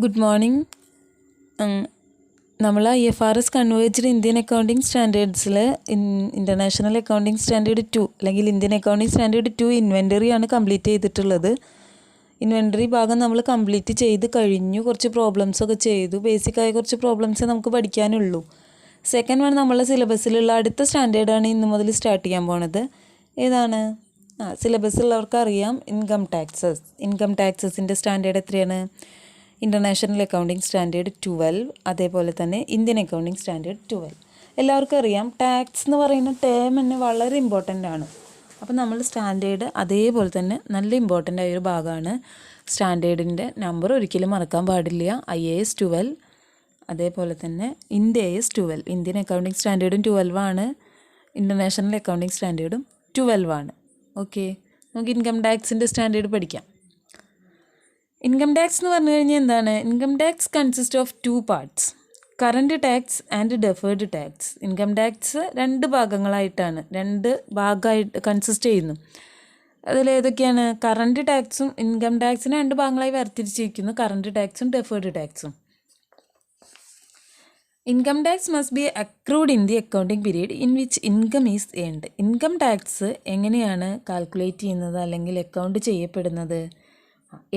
Good morning. നമ്മൾ IFRS converged Indian accounting സ്റ്റാൻഡേർഡ്സിൽ international accounting standard 2 അല്ലെങ്കിൽ ഇന്ത്യൻ അക്കൗണ്ടിങ് സ്റ്റാൻഡേർഡ് 2 ഇൻവെൻ്ററിയാണ് കംപ്ലീറ്റ് ചെയ്തിട്ടുള്ളത്. ഇൻവെൻ്ററി ഭാഗം നമ്മൾ കംപ്ലീറ്റ് ചെയ്ത് കഴിഞ്ഞു. കുറച്ച് പ്രോബ്ലംസൊക്കെ ചെയ്തു. ബേസിക്കായ കുറച്ച് പ്രോബ്ലംസേ നമുക്ക് പഠിക്കാനുള്ളൂ. സെക്കൻഡ് വൺ നമ്മളെ സിലബസിലുള്ള അടുത്ത സ്റ്റാൻഡേർഡാണ് ഇന്ന് മുതൽ സ്റ്റാർട്ട് ചെയ്യാൻ പോണത്. ഏതാണ്? സിലബസിലുള്ളവർക്ക് അറിയാം, ഇൻകം ടാക്സസിൻ്റെ സ്റ്റാൻഡേർഡ് എത്രയാണ്? ഇൻ്റർനാഷണൽ അക്കൗണ്ടിങ് സ്റ്റാൻഡേർഡ് 12, അതേപോലെ തന്നെ ഇന്ത്യൻ അക്കൗണ്ടിങ് സ്റ്റാൻഡേർഡ് 12. എല്ലാവർക്കും അറിയാം, ടാക്സ് എന്ന് പറയുന്ന ടേം തന്നെ വളരെ ഇമ്പോർട്ടൻ്റ് ആണ്. അപ്പോൾ നമ്മൾ സ്റ്റാൻഡേർഡ് അതേപോലെ തന്നെ നല്ല ഇമ്പോർട്ടൻ്റ് ആയൊരു ഭാഗമാണ്. സ്റ്റാൻഡേർഡിൻ്റെ നമ്പർ ഒരിക്കലും മറക്കാൻ പാടില്ല. IAS 12, അതേപോലെ തന്നെ IndAS 12. ഇന്ത്യൻ അക്കൗണ്ടിങ് സ്റ്റാൻഡേർഡും 12 ആണ്, ഇൻ്റർനാഷണൽ അക്കൗണ്ടിങ് സ്റ്റാൻഡേർഡും 12 ആണ്. ഓക്കെ, നമുക്ക് ഇൻകം ടാക്സിൻ്റെ സ്റ്റാൻഡേർഡ് പഠിക്കാം. ഇൻകം ടാക്സ് എന്ന് പറഞ്ഞു കഴിഞ്ഞാൽ എന്താണ്? Income tax consist of 2 parts, current tax and deferred tax. Income tax 2 ഭാഗങ്ങളായിട്ടാണ്, 2 ഭാഗമായിട്ട് കൺസിസ്റ്റ് ചെയ്യുന്നു. അതിലേതൊക്കെയാണ്? കറൻറ്റ് ടാക്സും. ഇൻകം ടാക്സിനെ 2 ഭാഗങ്ങളായി വേർതിരിച്ചിരിക്കുന്നു, കറൻറ്റ് ടാക്സും ഡെഫേർഡ് ടാക്സും. Income tax must be accrued in the accounting period in which income is earned. Income tax എങ്ങനെയാണ് calculate ചെയ്യുന്നത് അല്ലെങ്കിൽ അക്കൗണ്ട് ചെയ്യപ്പെടുന്നത്?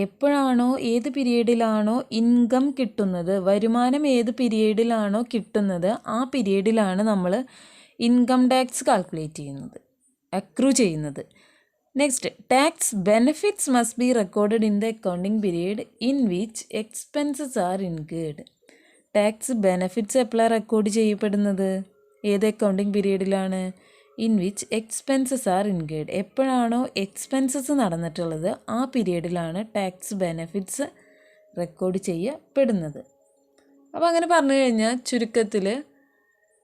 എപ്പോഴാണോ, ഏത് പീരീഡിലാണോ ഇൻകം കിട്ടുന്നത്, വരുമാനം ഏത് പീരീഡിലാണോ കിട്ടുന്നത്, ആ പീരീഡിലാണ് നമ്മൾ ഇൻകം ടാക്സ് കാൽക്കുലേറ്റ് ചെയ്യുന്നത്, അക്രൂ ചെയ്യുന്നത്. Next, tax benefits must be recorded in the accounting period in which expenses are incurred. Tax benefits എപ്പോഴാണ് റെക്കോർഡ് ചെയ്യപ്പെടുന്നത്? ഏത് അക്കൗണ്ടിങ് പീരീഡിലാണ്? In which expenses are incurred. എപ്പോഴാണോ എക്സ്പെൻസസ് നടന്നിട്ടുള്ളത് ആ പീരീഡിലാണ് ടാക്സ് ബെനിഫിറ്റ്സ് റെക്കോർഡ് ചെയ്യപ്പെടുന്നത്. അപ്പോൾ അങ്ങനെ പറഞ്ഞു കഴിഞ്ഞാൽ ചുരുക്കത്തിൽ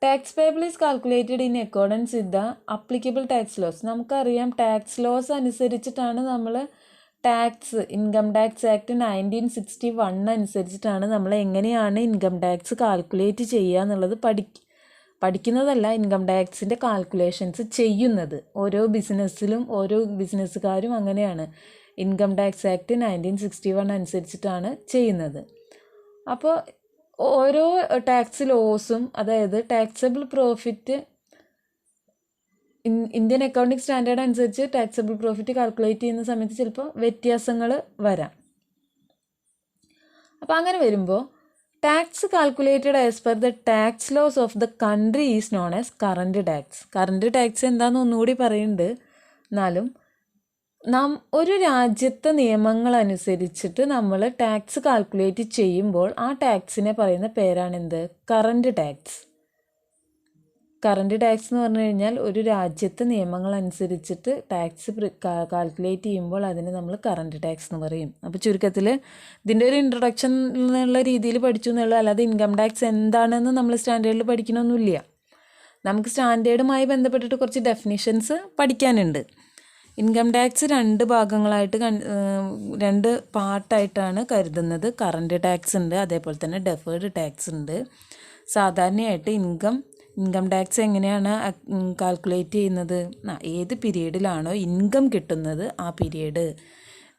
tax payable is calculated in accordance with the applicable tax laws. നമുക്കറിയാം, ടാക്സ് ലോസ് അനുസരിച്ചിട്ടാണ് നമ്മൾ ടാക്സ്, ഇൻകം ടാക്സ് ആക്ട് 1961 അനുസരിച്ചിട്ടാണ് നമ്മൾ എങ്ങനെയാണ് ഇൻകം ടാക്സ് കാൽക്കുലേറ്റ് ചെയ്യുക എന്നുള്ളത് പഠിക്കുന്നതല്ല, ഇൻകം ടാക്സിൻ്റെ കാൽക്കുലേഷൻസ് ചെയ്യുന്നത്. ഓരോ ബിസിനസ്സിലും ഓരോ ബിസിനസ്സുകാരും അങ്ങനെയാണ്, ഇൻകം ടാക്സ് ആക്ട് 1961 അനുസരിച്ചിട്ടാണ് ചെയ്യുന്നത്. അപ്പോൾ ഓരോ ടാക്സ് ലോസും, അതായത് taxable profit, Indian accounting standard അനുസരിച്ച് ടാക്സബിൾ പ്രോഫിറ്റ് കാൽക്കുലേറ്റ് ചെയ്യുന്ന സമയത്ത് ചിലപ്പോൾ വ്യത്യാസങ്ങൾ വരാം. അപ്പോൾ അങ്ങനെ വരുമ്പോൾ tax calculated as per the tax laws of the country is known as current tax. Current tax എന്താണെന്ന് ഒന്നുകൂടി പറയുന്നുണ്ട്. എന്നാലും ഒരു രാജ്യത്തെ നിയമങ്ങൾ അനുസരിച്ചിട്ട് നമ്മൾ ടാക്സ് കാൽക്കുലേറ്റ് ചെയ്യുമ്പോൾ ആ ടാക്സിനെ പറയുന്ന പേരാണെന്ത്? Current tax. കറൻറ്റ് ടാക്സ് എന്ന് പറഞ്ഞു കഴിഞ്ഞാൽ ഒരു രാജ്യത്തെ നിയമങ്ങൾ അനുസരിച്ചിട്ട് ടാക്സ് കാൽക്കുലേറ്റ് ചെയ്യുമ്പോൾ അതിന് നമ്മൾ കറൻറ്റ് ടാക്സ് എന്ന് പറയും. അപ്പോൾ ചുരുക്കത്തിൽ ഇതിൻ്റെ ഒരു ഇൻട്രൊഡക്ഷൻ എന്നുള്ള രീതിയിൽ പഠിച്ചു എന്നുള്ളത്, അല്ലാതെ ഇൻകം ടാക്സ് എന്താണെന്ന് നമ്മൾ സ്റ്റാൻഡേർഡിൽ പഠിക്കണമൊന്നുമില്ല. നമുക്ക് സ്റ്റാൻഡേർഡുമായി ബന്ധപ്പെട്ടിട്ട് കുറച്ച് ഡെഫിനിഷൻസ് പഠിക്കാനുണ്ട്. ഇൻകം ടാക്സ് 2 ഭാഗങ്ങളായിട്ട് 2 പാർട്ടായിട്ടാണ് കരുതുന്നത്. കറൻറ്റ് ടാക്സ് ഉണ്ട്, അതേപോലെ തന്നെ ഡെഫേർഡ് ടാക്സ് ഉണ്ട്. സാധാരണയായിട്ട് ഇൻകം ടാക്സ് എങ്ങനെയാണ് കാൽക്കുലേറ്റ് ചെയ്യുന്നത്? ഏത് പീരീഡിലാണോ ഇൻകം കിട്ടുന്നത് ആ പീരീഡ്.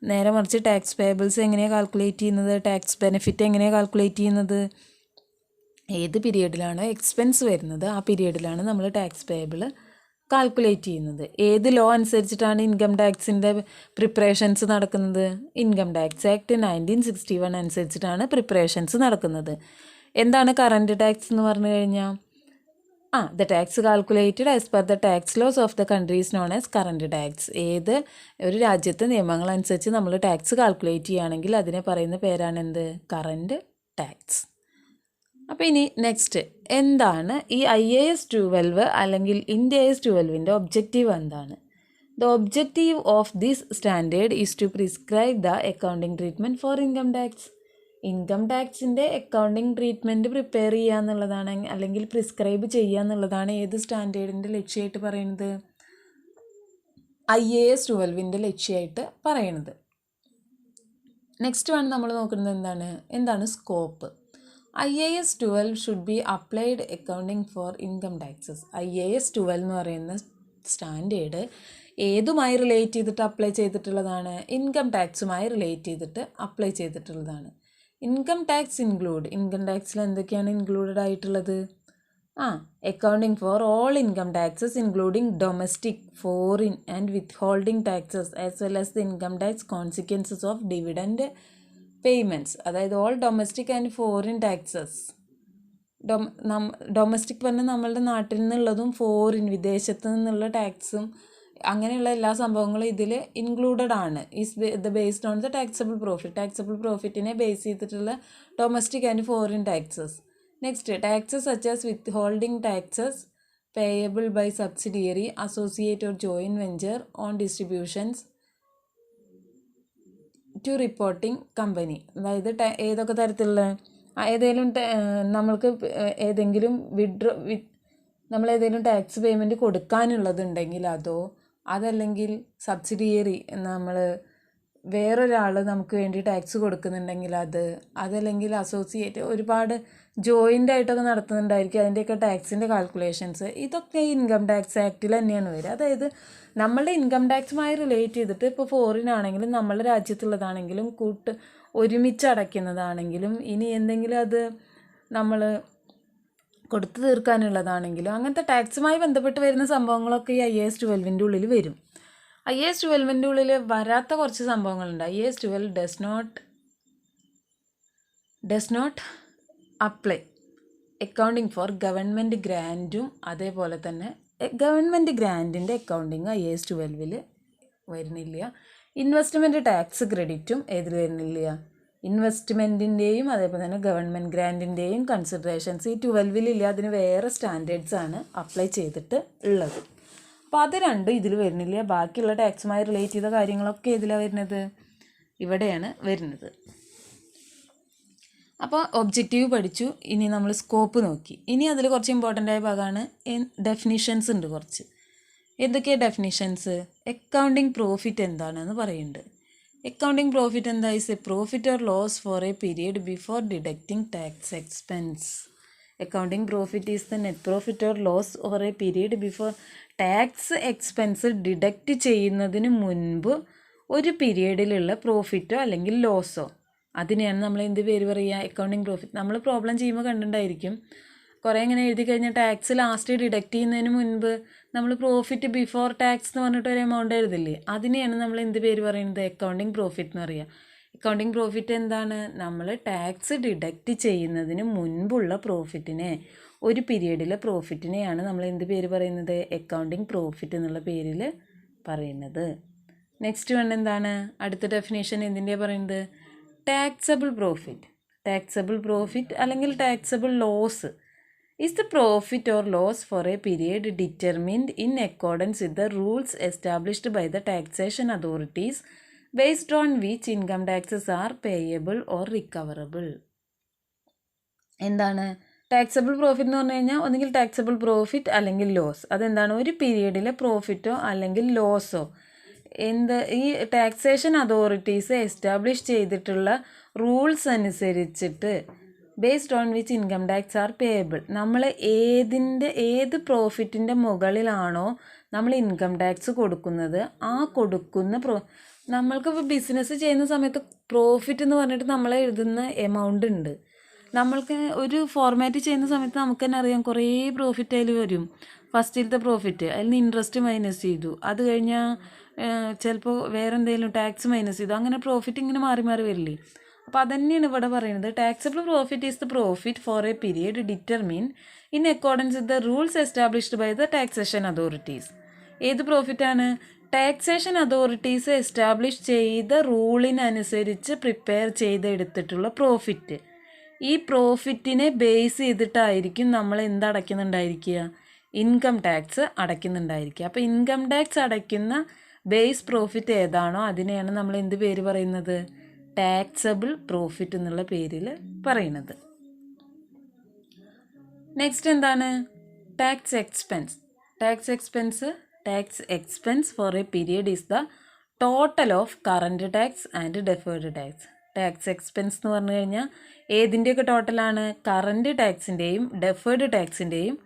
നേരെ മറിച്ച് ടാക്സ് പേബിൾസ് എങ്ങനെയാണ് കാൽക്കുലേറ്റ് ചെയ്യുന്നത്? ടാക്സ് ബെനിഫിറ്റ് എങ്ങനെയാണ് കാൽക്കുലേറ്റ് ചെയ്യുന്നത്? ഏത് പീരീഡിലാണോ എക്സ്പെൻസ് വരുന്നത് ആ പീരീഡിലാണ് നമ്മൾ ടാക്സ് പേബിൾ കാൽക്കുലേറ്റ് ചെയ്യുന്നത്. ഏത് ലോ അനുസരിച്ചിട്ടാണ് ഇൻകം ടാക്സിൻ്റെ പ്രിപ്പറേഷൻസ് നടക്കുന്നത്? ഇൻകം ടാക്സ് ആക്ട് 1961 അനുസരിച്ചിട്ടാണ് പ്രിപ്പറേഷൻസ് നടക്കുന്നത്. എന്താണ് കറൻറ്റ് ടാക്സ് എന്ന് പറഞ്ഞു കഴിഞ്ഞാൽ? The tax calculated as per the tax laws of the country is known as current tax. ഒരു രാജ്യത്തെ നിയമങ്ങളനുസരിച്ച് നമ്മൾ ടാക്സ് കാൽക്കുലേറ്റ് ചെയ്യുകയാണെങ്കിൽ അതിനെ പറയുന്ന പേരാണ് എന്ത്? Current tax. അപ്പോൾ ഇനി നെക്സ്റ്റ്, എന്താണ് ഈ IAS 12 അല്ലെങ്കിൽ IndAS 12ൻ്റെ ഒബ്ജക്റ്റീവ് എന്താണ്? The objective of this standard is to prescribe the accounting treatment for income tax. Income ടാക്സിൻ്റെ അക്കൗണ്ടിങ് ട്രീറ്റ്മെൻറ്റ് പ്രിപ്പയർ ചെയ്യുക എന്നുള്ളതാണ്, അല്ലെങ്കിൽ പ്രിസ്ക്രൈബ് ചെയ്യുക എന്നുള്ളതാണ് ഏത് സ്റ്റാൻഡേർഡിൻ്റെ ലക്ഷ്യമായിട്ട് പറയുന്നത്? IAS 12ൻ്റെ ലക്ഷ്യമായിട്ട് പറയുന്നത്. നെക്സ്റ്റ് ആണ് നമ്മൾ നോക്കുന്നത് എന്താണ് scope. IAS 12 should be applied accounting for income taxes. IAS 12 എന്ന് പറയുന്ന സ്റ്റാൻഡേർഡ് ഏതുമായി റിലേറ്റ് ചെയ്തിട്ട് അപ്ലൈ ചെയ്തിട്ടുള്ളതാണ്? ഇൻകം ടാക്സുമായി റിലേറ്റ് ചെയ്തിട്ട് അപ്ലൈ ചെയ്തിട്ടുള്ളതാണ്. ഇൻകം ടാക്സ് ഇൻകം ടാക്സിൽ എന്തൊക്കെയാണ് ഇൻക്ലൂഡഡ് ആയിട്ടുള്ളത്? Accounting for all income taxes including domestic, foreign and withholding taxes as well as the income tax consequences of dividend payments. അതായത് all domestic and foreign taxes. Domestic പറഞ്ഞാൽ നമ്മളുടെ നാട്ടിൽ നിന്നുള്ളതും foreign വിദേശത്ത് നിന്നുള്ള ടാക്സും അങ്ങനെയുള്ള എല്ലാ സംഭവങ്ങളും ഇതിൽ ഇൻക്ലൂഡഡ് ആണ്. Based on the taxable profit. Taxable പ്രോഫിറ്റിനെ ബേസ് ചെയ്തിട്ടുള്ള domestic and foreign taxes. Next, taxes such as withholding taxes payable by subsidiary, associate or joint venture on distributions to reporting company. അതായത് ഏതൊക്കെ തരത്തിലുള്ള ഏതെങ്കിലും നമ്മൾക്ക് ഏതെങ്കിലും നമ്മൾ ഏതെങ്കിലും ടാക്സ് പേയ്മെൻറ്റ് കൊടുക്കാനുള്ളതുണ്ടെങ്കിൽ അതോ, അതല്ലെങ്കിൽ സബ്സിഡിയറി നമ്മൾ വേറൊരാൾ നമുക്ക് വേണ്ടി ടാക്സ് കൊടുക്കുന്നുണ്ടെങ്കിൽ അതല്ലെങ്കിൽ അസോസിയേറ്റ് ഒരുപാട് ജോയിൻ്റ് ആയിട്ടൊക്കെ നടത്തുന്നുണ്ടായിരിക്കും. അതിൻ്റെയൊക്കെ ടാക്സിൻ്റെ കാൽക്കുലേഷൻസ് ഇതൊക്കെ ഇൻകം ടാക്സ് ആക്റ്റിൽ തന്നെയാണ് വരിക. അതായത് നമ്മളുടെ ഇൻകം ടാക്സുമായി റിലേറ്റ് ചെയ്തിട്ട് ഇപ്പോൾ ഫോറിൻ ആണെങ്കിലും നമ്മളുടെ രാജ്യത്തുള്ളതാണെങ്കിലും ഒരുമിച്ച് അടയ്ക്കുന്നതാണെങ്കിലും ഇനി എന്തെങ്കിലും അത് നമ്മൾ കൊടുത്തു തീർക്കാനുള്ളതാണെങ്കിലും അങ്ങനത്തെ ടാക്സുമായി ബന്ധപ്പെട്ട് വരുന്ന സംഭവങ്ങളൊക്കെ ഈ IAS 12 ഉള്ളിൽ വരും. IAS 12 ഉള്ളിൽ വരാത്ത കുറച്ച് സംഭവങ്ങളുണ്ട്. IAS 12 does not apply accounting for government ഗ്രാൻറ്റും, അതേപോലെ തന്നെ ഗവൺമെൻറ് ഗ്രാൻറ്റിൻ്റെ അക്കൗണ്ടിങ് IAS 12 വരുന്നില്ല. ഇൻവെസ്റ്റ്മെൻറ്റ് ടാക്സ് ക്രെഡിറ്റും ഏതിൽ വരുന്നില്ല? ഇൻവെസ്റ്റ്മെൻറ്റിൻ്റെയും അതേപോലെ തന്നെ ഗവൺമെൻറ് ഗ്രാൻറ്റിൻ്റെയും കൺസിഡറേഷൻസ് ഈ 12 അതിന് വേറെ സ്റ്റാൻഡേർഡ്സ് ആണ് അപ്ലൈ ചെയ്തിട്ട് ഉള്ളത്. അപ്പോൾ അത് രണ്ടും ഇതിൽ വരുന്നില്ല. ബാക്കിയുള്ള ടാക്സുമായി റിലേറ്റ് ചെയ്ത കാര്യങ്ങളൊക്കെ ഇതിലാണ് വരുന്നത്, ഇവിടെയാണ് വരുന്നത്. അപ്പോൾ ഒബ്ജക്റ്റീവ് പഠിച്ചു. ഇനി നമ്മൾ സ്കോപ്പ് നോക്കി. ഇനി അതിൽ കുറച്ച് ഇമ്പോർട്ടൻ്റ് ആയ ഭാഗമാണ് ഡെഫിനിഷൻസ് ഉണ്ട് കുറച്ച്. എന്തൊക്കെയാണ് ഡെഫിനിഷൻസ്? അക്കൗണ്ടിങ് പ്രോഫിറ്റ് എന്താണെന്ന് പറയുന്നുണ്ട്. അക്കൗണ്ടിങ് പ്രോഫിറ്റ് എന്താ? Is a profit or loss for a period before deducting tax expense. Accounting profit is the net profit or loss or a period before tax expense deduct ചെയ്യുന്നതിന് മുൻപ് ഒരു പീരിയഡിലുള്ള പ്രോഫിറ്റോ അല്ലെങ്കിൽ ലോസോ, അതിനെയാണ് നമ്മൾ എന്ത് പേര് പറയുക? Accounting profit. നമ്മൾ പ്രോബ്ലം ചെയ്യുമ്പോൾ കണ്ടിട്ടുണ്ടായിരിക്കും, കുറേ ഇങ്ങനെ എഴുതി കഴിഞ്ഞാൽ ടാക്സ് ലാസ്റ്റ് ഡിഡക്റ്റ് ചെയ്യുന്നതിന് മുൻപ് നമ്മൾ പ്രോഫിറ്റ് ബിഫോർ ടാക്സ് എന്ന് പറഞ്ഞിട്ട് ഒരു എമൗണ്ട് എഴുതില്ലേ, അതിനെയാണ് നമ്മൾ എന്ത് പേര് പറയുന്നത്? അക്കൗണ്ടിങ് പ്രോഫിറ്റ് എന്ന് പറയുക. അക്കൗണ്ടിങ് പ്രോഫിറ്റ് എന്താണ്? നമ്മൾ ടാക്സ് ഡിഡക്റ്റ് ചെയ്യുന്നതിന് മുൻപുള്ള പ്രോഫിറ്റിനെ, ഒരു പീരീഡിലെ പ്രോഫിറ്റിനെയാണ് നമ്മൾ എന്ത് പേര് പറയുന്നത്? അക്കൗണ്ടിങ് പ്രോഫിറ്റ് എന്നുള്ള പേരിൽ പറയുന്നത്. നെക്സ്റ്റ് വൺ എന്താണ്? അടുത്ത ഡെഫിനേഷൻ എന്തിൻ്റെയാണ് പറയുന്നത്? Taxable profit. ടാക്സബിൾ പ്രോഫിറ്റ് അല്ലെങ്കിൽ taxable loss is the profit or loss for a period determined in accordance with the rules established by the taxation authorities based on which income taxes are payable or recoverable. എന്താണ് taxable profit എന്ന് പറഞ്ഞു കഴിഞ്ഞാൽ? ഒന്നുകിൽ taxable profit അല്ലെങ്കിൽ loss. അതെന്താണ്? ഒരു പീരീഡിലെ പ്രോഫിറ്റോ അല്ലെങ്കിൽ ലോസോ ഈ ടാക്സേഷൻ അതോറിറ്റീസ് എസ്റ്റാബ്ലിഷ് ചെയ്തിട്ടുള്ള റൂൾസ് അനുസരിച്ചിട്ട് based on which income tax are payable. നമ്മൾ ഏത് പ്രോഫിറ്റിൻ്റെ മുകളിലാണോ നമ്മൾ ഇൻകം ടാക്സ് കൊടുക്കുന്നത്, ആ കൊടുക്കുന്ന നമ്മൾക്കിപ്പോൾ ബിസിനസ് ചെയ്യുന്ന സമയത്ത് പ്രോഫിറ്റ് എന്ന് പറഞ്ഞിട്ട് നമ്മൾ എഴുതുന്ന എമൗണ്ട് ഉണ്ട്. നമ്മൾക്ക് ഒരു ഫോർമാറ്റ് ചെയ്യുന്ന സമയത്ത് നമുക്ക് തന്നെ അറിയാം കുറേ പ്രോഫിറ്റ് അതിൽ വരും. ഫസ്റ്റിലത്തെ പ്രോഫിറ്റ്, അതിൽ നിന്ന് ഇൻട്രസ്റ്റ് മൈനസ് ചെയ്തു, അത് കഴിഞ്ഞാൽ ചിലപ്പോൾ വേറെ എന്തെങ്കിലും ടാക്സ് മൈനസ് ചെയ്തു, അങ്ങനെ പ്രോഫിറ്റ് ഇങ്ങനെ മാറി മാറി വരില്ലേ. അപ്പോൾ അതന്നെയാണ് ഇവിടെ പറയുന്നത്. Taxable profit is the profit for a period determine in accordance with the rules established by the taxation authorities. ഏത് പ്രോഫിറ്റാണ്? ടാക്സേഷൻ അതോറിറ്റീസ് എസ്റ്റാബ്ലിഷ് ചെയ്ത റൂളിനനുസരിച്ച് പ്രിപ്പയർ ചെയ്തെടുത്തിട്ടുള്ള പ്രോഫിറ്റ്. ഈ പ്രോഫിറ്റിനെ ബേസ് ചെയ്തിട്ടായിരിക്കും നമ്മൾ എന്തടയ്ക്കുന്നുണ്ടായിരിക്കുക? ഇൻകം ടാക്സ് അടയ്ക്കുന്നുണ്ടായിരിക്കുക. അപ്പോൾ ഇൻകം ടാക്സ് അടയ്ക്കുന്ന ബേസ് പ്രോഫിറ്റ് ഏതാണോ അതിനെയാണ് നമ്മൾ എന്ത് പേര് പറയുന്നത്? ടാക്സബിൾ പ്രോഫിറ്റ് എന്നുള്ള പേരിൽ പറയുന്നത്. നെക്സ്റ്റ് എന്താണ്? Tax expense. Tax expense for a period is the total of current tax and deferred tax. Tax expense എന്ന് പറഞ്ഞു കഴിഞ്ഞാൽ ഏതിൻ്റെയൊക്കെ ടോട്ടലാണ്? കറൻറ്റ് ടാക്സിൻ്റെയും ഡെഫേർഡ് ടാക്സിൻ്റെയും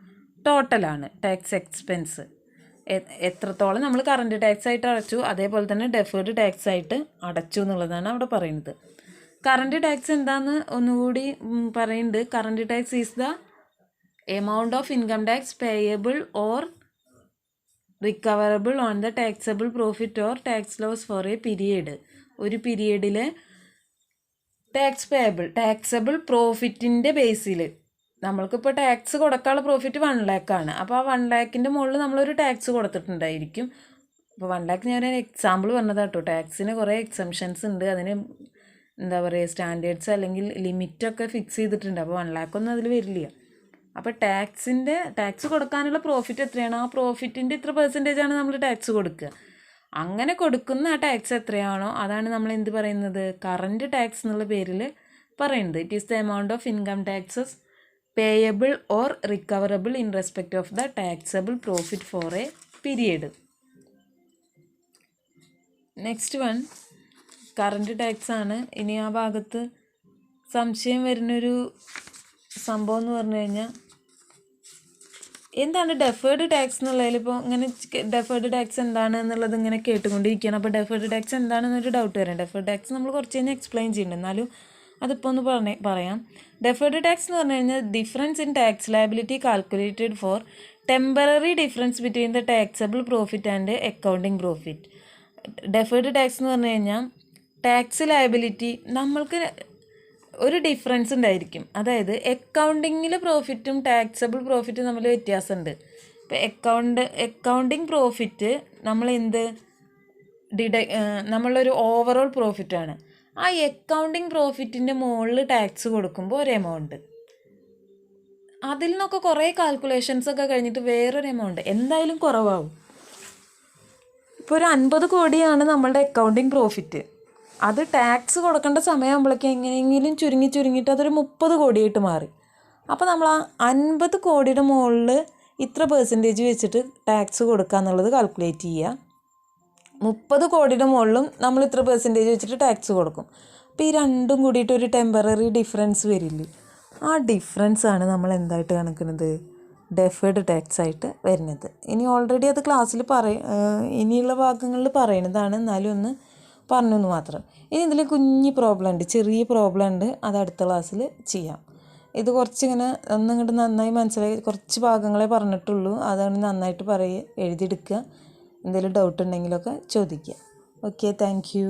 ടോട്ടലാണ് ടാക്സ് എക്സ്പെൻസ്. എത്രത്തോളം നമ്മൾ കറൻറ്റ് ടാക്സ് ആയിട്ട് അടച്ചു, അതേപോലെ തന്നെ ഡെഫേർഡ് ടാക്സ് ആയിട്ട് അടച്ചു എന്നുള്ളതാണ് അവിടെ പറയുന്നത്. കറണ്ട് ടാക്സ് എന്താന്ന് ഒന്നുകൂടി പറയുന്നുണ്ട്. Current tax is the amount of income tax payable or recoverable on the taxable profit or tax loss for a period. ഒരു പീരിയഡിലെ ടാക്സബിൾ പ്രോഫിറ്റിൻ്റെ ബേസിൽ നമ്മൾക്കിപ്പോൾ ടാക്സ് കൊടുക്കാനുള്ള പ്രോഫിറ്റ് 1 lakh ആണ്. അപ്പോൾ ആ 1 lakhൻ്റെ മുകളിൽ നമ്മളൊരു ടാക്സ് കൊടുത്തിട്ടുണ്ടായിരിക്കും. അപ്പോൾ 1 lakh ഞാൻ ഒരു എക്സാമ്പിൾ പറഞ്ഞതാട്ടോ. ടാക്സിന് കുറേ എക്സംഷൻസ് ഉണ്ട്. അതിന് എന്താ പറയുക, സ്റ്റാൻഡേർഡ്സ് അല്ലെങ്കിൽ ലിമിറ്റൊക്കെ ഫിക്സ് ചെയ്തിട്ടുണ്ട്. അപ്പോൾ 1 lakh ഒന്നും അതിൽ വരില്ല. അപ്പോൾ ടാക്സ് കൊടുക്കാനുള്ള പ്രോഫിറ്റ് എത്രയാണ്, ആ പ്രോഫിറ്റിൻ്റെ ഇത്ര പെർസെൻറ്റേജാണ് നമ്മൾ ടാക്സ് കൊടുക്കുക. അങ്ങനെ കൊടുക്കുന്ന ആ ടാക്സ് എത്രയാണോ അതാണ് നമ്മൾ എന്ത് പറയുന്നത്, കറണ്ട് ടാക്സ് എന്നുള്ള പേരിൽ പറയുന്നത്. It is the amount of income taxes payable or recoverable in respect of the taxable profit for a period. Next one current tax ആണ്. ഇനി ആ ഭാഗത്ത് സംശയം വരുന്നൊരു സംഭവം എന്ന് പറഞ്ഞു കഴിഞ്ഞാൽ, എന്താണ് ഡെഫേർഡ് ടാക്സ് എന്നുള്ളതിൽ ഇപ്പോൾ ഇങ്ങനെ ഡെഫേർഡ് ടാക്സ് എന്താണ് എന്നുള്ളത് ഇങ്ങനെ കേട്ടുകൊണ്ടിരിക്കുകയാണ്. അപ്പോൾ ഡെഫേർഡ് ടാക്സ് എന്താണെന്നൊരു ഡൗട്ട് വരാം. ഡെഫേർഡ് ടാക്സ് നമ്മൾ കുറച്ച് കഴിഞ്ഞാൽ എക്സ്പ്ലെയിൻ ചെയ്യുന്നുണ്ട്, എന്നാലും അതിപ്പോൾ ഒന്ന് പറയാം. ഡെഫേർഡ് ടാക്സ് എന്ന് പറഞ്ഞു കഴിഞ്ഞാൽ difference in tax liability calculated four temporary difference between the taxable profit and accounting profit. Deferred tax എന്ന് പറഞ്ഞു കഴിഞ്ഞാൽ ടാക്സ് ലയബിലിറ്റി നമ്മൾക്ക് ഒരു ഡിഫറൻസ് ഉണ്ടായിരിക്കും. അതായത് അക്കൗണ്ടിങ്ങിൽ പ്രോഫിറ്റും ടാക്സബിൾ പ്രോഫിറ്റും തമ്മിൽ വ്യത്യാസമുണ്ട്. ഇപ്പോൾ അക്കൗണ്ടിങ് പ്രോഫിറ്റ് നമ്മൾ നമ്മളൊരു ഓവറോൾ പ്രോഫിറ്റാണ്. ആ അക്കൗണ്ടിങ് പ്രോഫിറ്റിൻ്റെ മുകളിൽ ടാക്സ് കൊടുക്കുമ്പോൾ ഒരു എമൗണ്ട്, അതിൽ നിന്നൊക്കെ കുറേ കാൽക്കുലേഷൻസൊക്കെ കഴിഞ്ഞിട്ട് വേറൊരു എമൗണ്ട് എന്തായാലും കുറവാകും. ഇപ്പോൾ ഒരു 50 കോടിയാണ് നമ്മളുടെ അക്കൗണ്ടിങ് പ്രോഫിറ്റ്. അത് ടാക്സ് കൊടുക്കേണ്ട സമയമാകുമ്പോഴേക്കും എങ്ങനെയെങ്കിലും ചുരുങ്ങിയിട്ട് അതൊരു 30 കോടിയായിട്ട് മാറി. അപ്പോൾ നമ്മൾ ആ 50 കോടിയുടെ മുകളിൽ ഇത്ര പെർസെൻറ്റേജ് വെച്ചിട്ട് ടാക്സ് കൊടുക്കുക എന്നുള്ളത് കാൽക്കുലേറ്റ് ചെയ്യുക. 30 കോടിയുടെ മുകളിലും നമ്മൾ ഇത്ര പെർസെൻറ്റേജ് വെച്ചിട്ട് ടാക്സ് കൊടുക്കും. അപ്പോൾ ഈ രണ്ടും കൂടിയിട്ട് ഒരു ടെമ്പററി ഡിഫറൻസ് വരില്ലേ, ആ ഡിഫറൻസാണ് നമ്മൾ എന്തായിട്ട് കാണിക്കുന്നത്, ഡെഫേർഡ് ടാക്സ് ആയിട്ട് വരുന്നത്. ഇനി ഓൾറെഡി അത് ക്ലാസ്സിൽ ഇനിയുള്ള ഭാഗങ്ങളിൽ പറയുന്നതാണ്, എന്നാലും ഒന്ന് പറഞ്ഞെന്ന് മാത്രം. ഇനി ഇതിൽ ചെറിയ പ്രോബ്ലം ഉണ്ട്, അത് അടുത്ത ക്ലാസ്സിൽ ചെയ്യാം. ഇത് കുറച്ചിങ്ങനെ ഒന്നിങ്ങോട്ട് നന്നായി മനസ്സിലായി, കുറച്ച് ഭാഗങ്ങളെ പറഞ്ഞിട്ടുള്ളൂ, അതാണ് നന്നായിട്ട് എഴുതിയെടുക്കുക. എന്തെങ്കിലും ഡൗട്ട് ഉണ്ടെങ്കിലൊക്കെ ചോദിക്കുക. Okay, thank you.